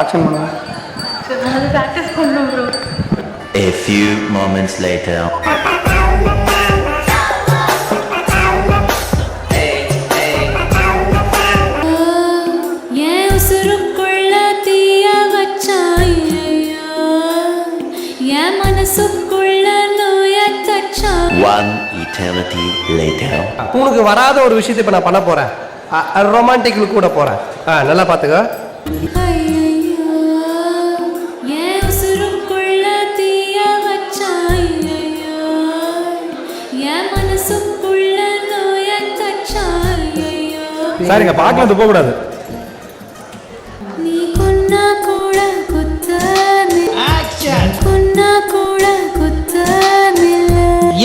Action பண்ணுங்க. Practice பண்ணனும் bro. A few moments later. One eternity later. உனக்கு வராத ஒரு விஷயத்தை இப்ப நான் பண்ண போறேன். ரொமான்டிக் லுக் கூட போறேன். நல்லா பாத்துக்க. சரிங்க, பார்க்கலாம் துப்ப கூடாது.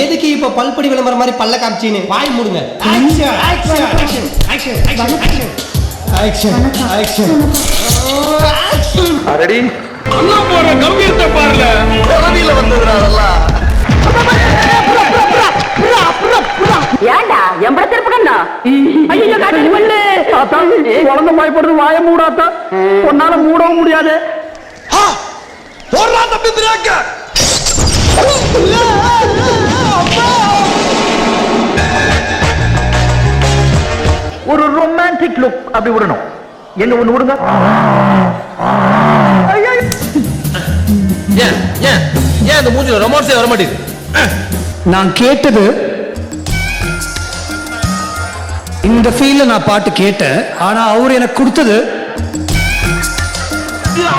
எதுக்கு இப்ப பல்படி விளம்பரம் மாதிரி பல்ல காமிச்சின்னு வாய் மூடுங்க. Action action action action action action action ready. அண்ணா போற கம்பீரத்தை பாருல. பதவியில வந்ததுனால ஏண்டா எம்பட திருப்பகண்ணா ஐயோ காட்டு மண்ணு தாத்தா குழந்தை பயப்படுறது வாய மூடாத்தா உன்னால மூடவும் முடியாது. போடுறா தம்பி பிரேக்க. ஒரு ரொமான்டிக் லுக் அப்படி விடணும். எங்க ஒண்ணு விடுங்க. ஏன் அந்த மூஞ்சில ரொமான்ஸே வர மாட்டேங்குது? நான் கேட்டது இந்த ஃபீல்ல நான் பாட்டு கேட்டேன். ஆனா அவர் எனக்கு கொடுத்தது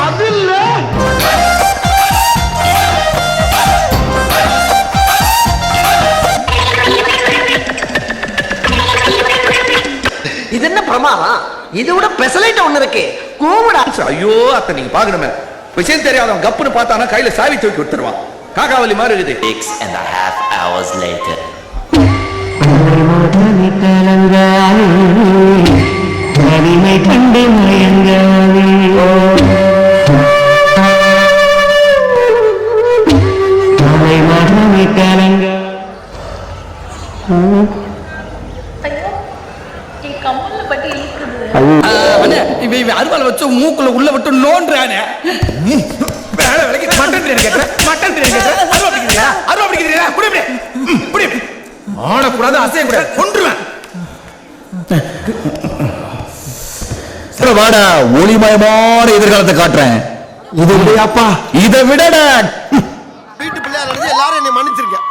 அது இல்ல. இது என்ன பிரமாதம்? இது விட பெசலைட் ஒண்ணு இருக்கு. கூவுடா. ஐயோ அத்தை நீங்க பாக்கணுமே. விஷயம் தெரியாதவன் கப்புன்னு பார்த்தானா கையில சாவி தூக்கி விட்டுருவான். காக்காவலி மாதிரி இருக்குது. 6.5 hours later. அருவாள் வச்சு மூக்குள்ள உள்ள விட்டு நோன்றானே. வேலை வேலைக்கு மட்டன் பிரியாணி கேட்கிறேன். மட்டன் பிரியாணி கேட்கிறேன். அருவா பிடிக்கிறீங்களா? அருவா பிடிக்கிறீங்களா? புடி ஆடக்கூடாது, அசையக்கூடாது, கொன்றுவேன். வாடா ஒளிமயமான எதிர்காலத்தை காட்டுறேன். இது இல்லையாப்பா, இதை விடடா. வீட்டு பிள்ளையா எல்லாரும் என்னை மன்னிச்சிருக்கேன்.